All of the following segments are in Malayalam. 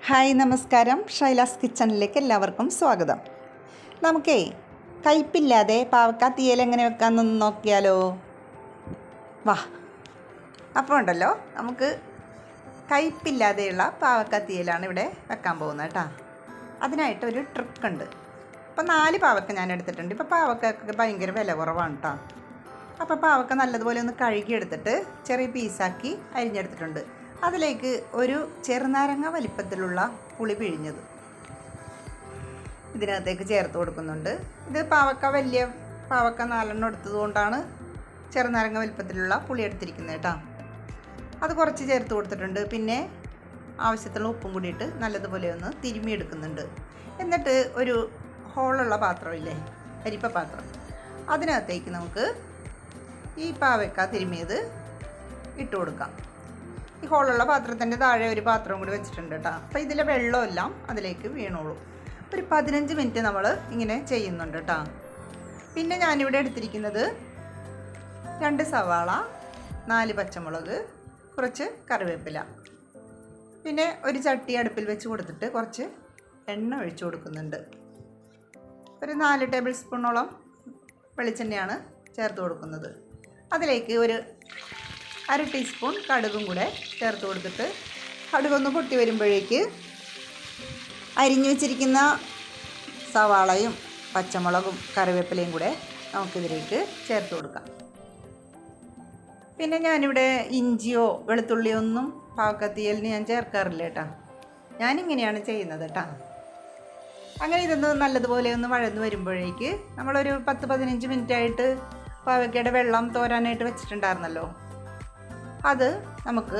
ഹായ് നമസ്കാരം, ഷൈലാസ് കിച്ചണിലേക്ക് എല്ലാവർക്കും സ്വാഗതം. നമുക്കേ കയ്പില്ലാതെ പാവക്ക തീയൽ എങ്ങനെ വെക്കാമെന്നൊന്ന് നോക്കിയാലോ? വാ. അപ്പോൾ ഉണ്ടല്ലോ, നമുക്ക് കയ്പില്ലാതെയുള്ള പാവക്ക തീയലാണ് ഇവിടെ വെക്കാൻ പോകുന്നത് കേട്ടോ. അതിനായിട്ടൊരു ട്രിക്കുണ്ട്. ഇപ്പോൾ 4 പാവക്ക ഞാൻ എടുത്തിട്ടുണ്ട്. ഇപ്പോൾ പാവക്കൊക്കെ ഭയങ്കര വില കുറവാണ് കേട്ടോ. അപ്പോൾ പാവക്ക നല്ലതുപോലെ ഒന്ന് കഴുകിയെടുത്തിട്ട് ചെറിയ പീസാക്കി അരിഞ്ഞെടുത്തിട്ടുണ്ട്. അതിലേക്ക് ഒരു ചെറുനാരങ്ങ വലിപ്പത്തിലുള്ള പുളി പിഴിഞ്ഞത് ഇതിനകത്തേക്ക് ചേർത്ത് കൊടുക്കുന്നുണ്ട്. ഇത് വലിയ പാവക്ക 4 എടുത്തതുകൊണ്ടാണ് ചെറുനാരങ്ങ വലിപ്പത്തിലുള്ള പുളി എടുത്തിരിക്കുന്നത് കേട്ടോ. അത് കുറച്ച് ചേർത്ത് കൊടുത്തിട്ടുണ്ട്. പിന്നെ ആവശ്യത്തിനുള്ള ഉപ്പും കൂടിയിട്ട് നല്ലതുപോലെ ഒന്ന് തിരുമ്മി എടുക്കുന്നുണ്ട്. എന്നിട്ട് ഒരു ഹോളുള്ള പാത്രമില്ലേ, അരിപ്പ പാത്രം, അതിനകത്തേക്ക് നമുക്ക് ഈ പാവക്ക തിരുമ്മിയത് ഇട്ട് കൊടുക്കാം. ഈ ഹോളുള്ള പാത്രത്തിൻ്റെ താഴെ ഒരു പാത്രം കൂടി വെച്ചിട്ടുണ്ട് കേട്ടോ. അപ്പോൾ ഇതിലെ വെള്ളമെല്ലാം അതിലേക്ക് വീണോളൂ. ഒരു 15 മിനിറ്റ് നമ്മൾ ഇങ്ങനെ ചെയ്യുന്നുണ്ട് കേട്ടോ. പിന്നെ ഞാനിവിടെ എടുത്തിരിക്കുന്നത് 2 സവാള, 4 പച്ചമുളക്, കുറച്ച് കറിവേപ്പില, പിന്നെ ഒരു ചട്ടി അടുപ്പിൽ വെച്ച് കൊടുത്തിട്ട് കുറച്ച് എണ്ണ ഒഴിച്ചു കൊടുക്കുന്നുണ്ട്. ഒരു 4 ടേബിൾ സ്പൂണോളം വെളിച്ചെണ്ണയാണ് ചേർത്ത് കൊടുക്കുന്നത്. അതിലേക്ക് ഒരു 1/2 ടീസ്പൂൺ കടുകും കൂടെ ചേർത്ത് കൊടുത്തിട്ട് കടുകൊന്ന് പൊട്ടി വരുമ്പോഴേക്ക് അരിഞ്ഞു വെച്ചിരിക്കുന്ന സവാളയും പച്ചമുളകും കറിവേപ്പിലയും കൂടെ നമുക്കിതിലേക്ക് ചേർത്ത് കൊടുക്കാം. പിന്നെ ഞാനിവിടെ ഇഞ്ചിയോ വെളുത്തുള്ളിയോ ഒന്നും പാവക്കത്തീയലിന് ഞാൻ ചേർക്കാറില്ല കേട്ടോ. ഞാനിങ്ങനെയാണ് ചെയ്യുന്നത് കേട്ടോ. അങ്ങനെ ഇതൊന്ന് നല്ലതുപോലെ ഒന്ന് വഴന്ന് വരുമ്പോഴേക്ക് നമ്മളൊരു 10-15 മിനിറ്റായിട്ട് പാവക്കയുടെ വെള്ളം തോരാനായിട്ട് വെച്ചിട്ടുണ്ടായിരുന്നല്ലോ, അത് നമുക്ക്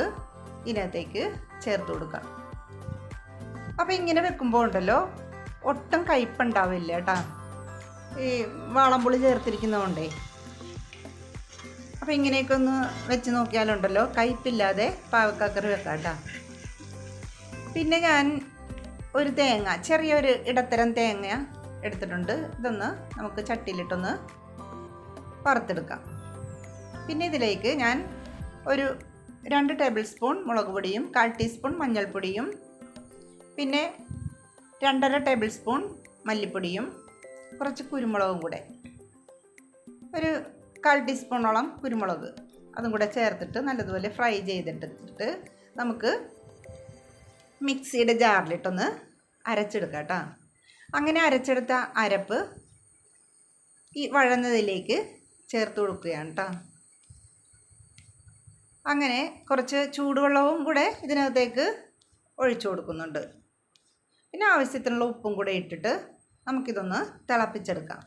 ഇതിനകത്തേക്ക് ചേർത്ത് കൊടുക്കാം. അപ്പോൾ ഇങ്ങനെ വെക്കുമ്പോൾ ഉണ്ടല്ലോ, ഒട്ടും കയ്പുണ്ടാവില്ല കേട്ടോ, ഈ വാളംപുളി ചേർത്തിരിക്കുന്നതുകൊണ്ടേ. അപ്പോൾ ഇങ്ങനെയൊക്കെ ഒന്ന് വെച്ച് നോക്കിയാലുണ്ടല്ലോ, കയ്പില്ലാതെ പാവക്കക്കറി വെക്കാം കേട്ടോ. പിന്നെ ഞാൻ ഒരു തേങ്ങ, ചെറിയൊരു ഇടത്തരം തേങ്ങ എടുത്തിട്ടുണ്ട്. ഇതൊന്ന് നമുക്ക് ചട്ടിയിലിട്ടൊന്ന് വറുത്തെടുക്കാം. പിന്നെ ഇതിലേക്ക് ഞാൻ ഒരു 2 ടേബിൾ സ്പൂൺ മുളക് പൊടിയും 1/4 ടീസ്പൂൺ മഞ്ഞൾപ്പൊടിയും പിന്നെ 2.5 ടേബിൾ സ്പൂൺ മല്ലിപ്പൊടിയും കുറച്ച് കുരുമുളകും കൂടെ, ഒരു 1/4 ടീസ്പൂണോളം കുരുമുളക്, അതും കൂടെ ചേർത്തിട്ട് നല്ലതുപോലെ ഫ്രൈ ചെയ്തെടുത്തിട്ട് നമുക്ക് മിക്സിയുടെ ജാറിലിട്ടൊന്ന് അരച്ചെടുക്കാം കേട്ടോ. അങ്ങനെ അരച്ചെടുത്ത അരപ്പ് ഈ വഴന്നതിലേക്ക് ചേർത്ത് കൊടുക്കുകയാണ് കേട്ടോ. അങ്ങനെ കുറച്ച് ചൂടുവെള്ളവും കൂടെ ഇതിനകത്തേക്ക് ഒഴിച്ചു കൊടുക്കുന്നുണ്ട്. പിന്നെ ആവശ്യത്തിനുള്ള ഉപ്പും കൂടെ ഇട്ടിട്ട് നമുക്കിതൊന്ന് തിളപ്പിച്ചെടുക്കാം.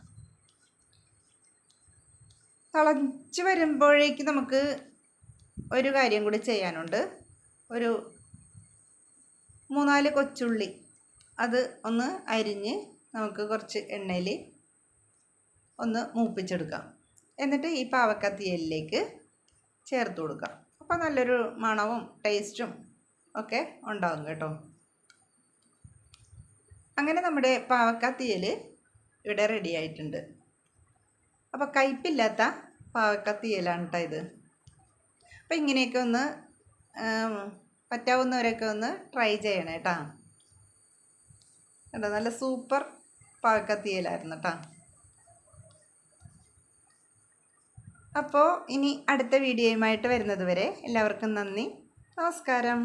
തിളച്ച് വരുമ്പോഴേക്ക് നമുക്ക് ഒരു കാര്യം കൂടി ചെയ്യാനുണ്ട്. ഒരു 3-4 കൊച്ചുള്ളി അത് ഒന്ന് അരിഞ്ഞ് നമുക്ക് കുറച്ച് എണ്ണയിൽ ഒന്ന് മൂപ്പിച്ചെടുക്കാം. എന്നിട്ട് ഈ പാവക്ക തീയലിലേക്ക് ചേർത്ത് കൊടുക്കാം. അപ്പോൾ നല്ലൊരു മണവും ടേസ്റ്റും ഒക്കെ ഉണ്ടാകും കേട്ടോ. അങ്ങനെ നമ്മുടെ പാവക്ക തീയൽ ഇവിടെ റെഡി ആയിട്ടുണ്ട്. അപ്പോൾ കയ്പില്ലാത്ത പാവക്ക തീയലാണ് കേട്ടോ ഇത്. അപ്പോൾ ഇങ്ങനെയൊക്കെ ഒന്ന് പറ്റാവുന്നവരൊക്കെ ഒന്ന് ട്രൈ ചെയ്യണം കേട്ടോ. കേട്ടോ, നല്ല സൂപ്പർ പാവക്ക തീയലായിരുന്നു കേട്ടോ. അപ്പോൾ ഇനി അടുത്ത വീഡിയോയുമായിട്ട് വരുന്നത് വരെ എല്ലാവർക്കും നന്ദി, നമസ്കാരം.